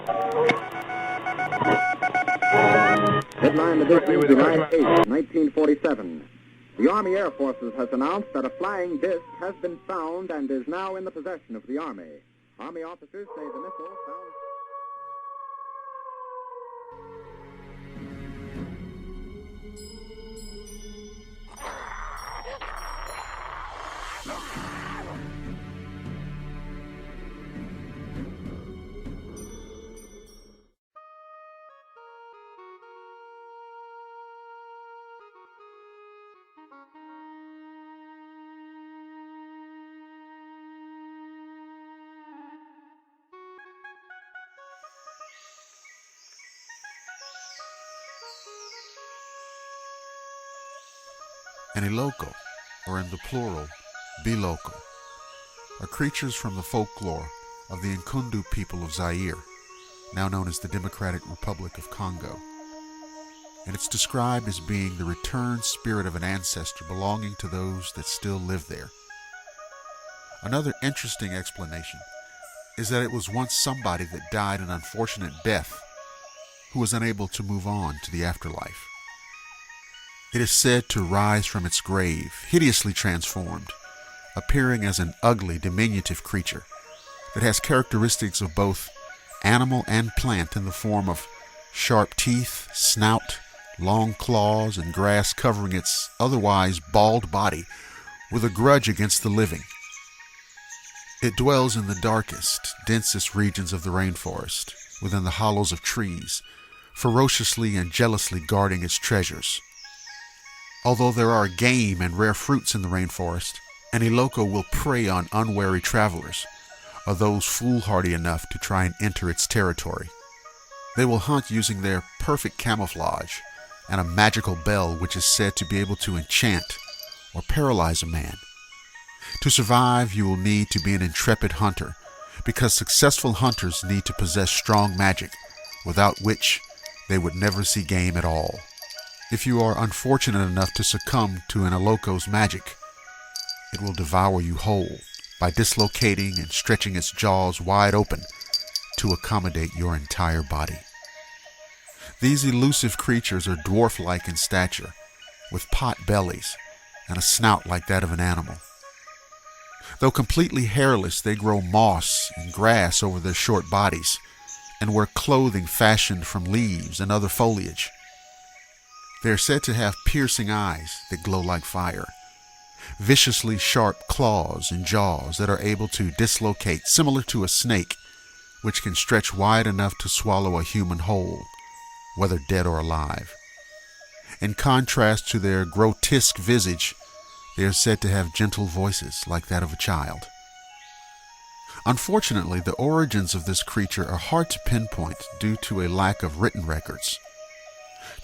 Headline edition, July 8, 1947. The Army Air Forces has announced that a flying disc has been found and is now in the possession of the Army. Army officers say the missile found... An Eloko, or in the plural, Biloko, are creatures from the folklore of the Nkundu people of Zaire, now known as the Democratic Republic of Congo. And it's described as being the returned spirit of an ancestor belonging to those that still live there. Another interesting explanation is that it was once somebody that died an unfortunate death who was unable to move on to the afterlife. It is said to rise from its grave, hideously transformed, appearing as an ugly, diminutive creature that has characteristics of both animal and plant in the form of sharp teeth, snout, long claws, and grass covering its otherwise bald body with a grudge against the living. It dwells in the darkest, densest regions of the rainforest, within the hollows of trees, ferociously and jealously guarding its treasures. Although there are game and rare fruits in the rainforest, an Eloko will prey on unwary travelers, or those foolhardy enough to try and enter its territory. They will hunt using their perfect camouflage and a magical bell which is said to be able to enchant or paralyze a man. To survive, you will need to be an intrepid hunter, because successful hunters need to possess strong magic, without which they would never see game at all. If you are unfortunate enough to succumb to an Eloko's magic, it will devour you whole by dislocating and stretching its jaws wide open to accommodate your entire body. These elusive creatures are dwarf-like in stature, with pot bellies and a snout like that of an animal. Though completely hairless, they grow moss and grass over their short bodies and wear clothing fashioned from leaves and other foliage. They are said to have piercing eyes that glow like fire, viciously sharp claws and jaws that are able to dislocate, similar to a snake, which can stretch wide enough to swallow a human whole, whether dead or alive. In contrast to their grotesque visage, they are said to have gentle voices like that of a child. Unfortunately, the origins of this creature are hard to pinpoint due to a lack of written records.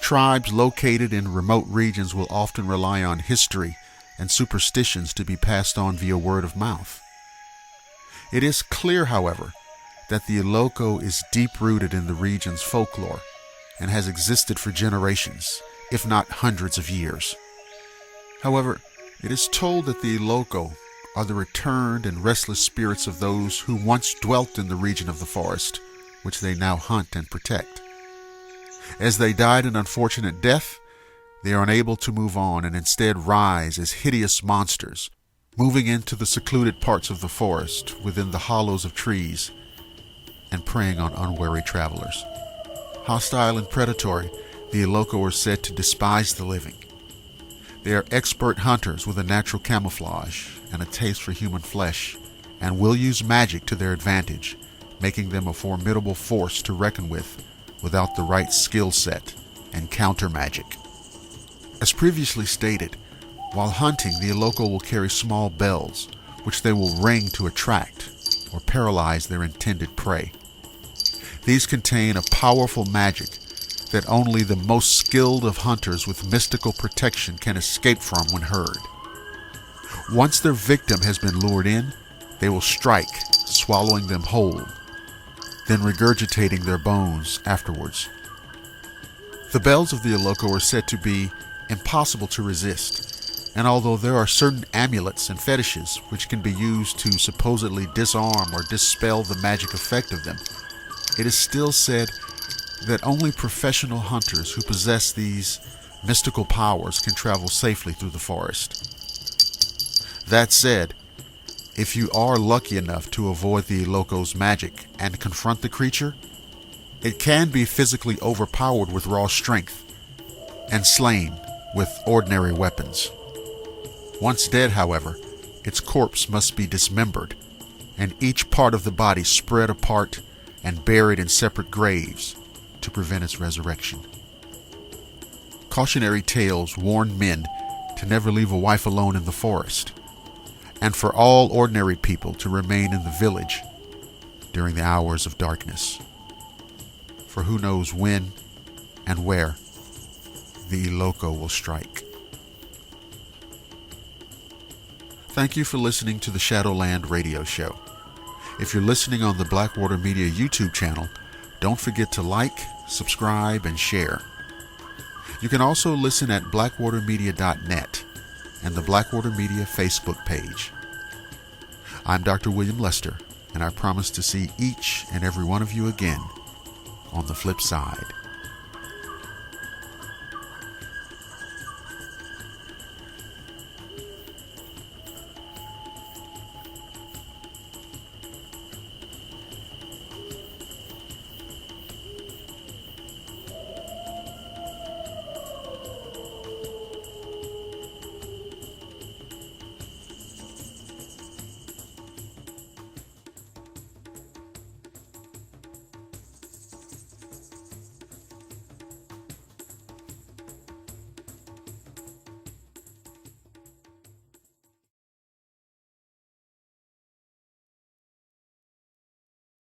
Tribes located in remote regions will often rely on history and superstitions to be passed on via word of mouth. It is clear, however, that the Eloko is deep-rooted in the region's folklore and has existed for generations, if not hundreds of years. However, it is told that the Eloko are the returned and restless spirits of those who once dwelt in the region of the forest, which they now hunt and protect. As they died an unfortunate death, they are unable to move on and instead rise as hideous monsters, moving into the secluded parts of the forest within the hollows of trees and preying on unwary travelers. Hostile and predatory, the Eloko are said to despise the living. They are expert hunters with a natural camouflage and a taste for human flesh, and will use magic to their advantage, making them a formidable force to reckon with without the right skill set and counter magic. As previously stated, while hunting, the Eloko will carry small bells, which they will ring to attract or paralyze their intended prey. These contain a powerful magic that only the most skilled of hunters with mystical protection can escape from when heard. Once their victim has been lured in, they will strike, swallowing them whole, then regurgitating their bones afterwards. The bells of the Eloko are said to be impossible to resist, and although there are certain amulets and fetishes which can be used to supposedly disarm or dispel the magic effect of them, it is still said that only professional hunters who possess these mystical powers can travel safely through the forest. That said, if you are lucky enough to avoid the Eloko's magic and confront the creature, it can be physically overpowered with raw strength and slain with ordinary weapons. Once dead, however, its corpse must be dismembered and each part of the body spread apart and buried in separate graves to prevent its resurrection. Cautionary tales warn men to never leave a wife alone in the forest, and for all ordinary people to remain in the village during the hours of darkness. For who knows when and where the Eloko will strike. Thank you for listening to the Shadowland radio show. If you're listening on the Blackwater Media YouTube channel, don't forget to like, subscribe, and share. You can also listen at blackwatermedia.net and the Blackwater Media Facebook page. I'm Dr. William Lester, and I promise to see each and every one of you again on the flip side.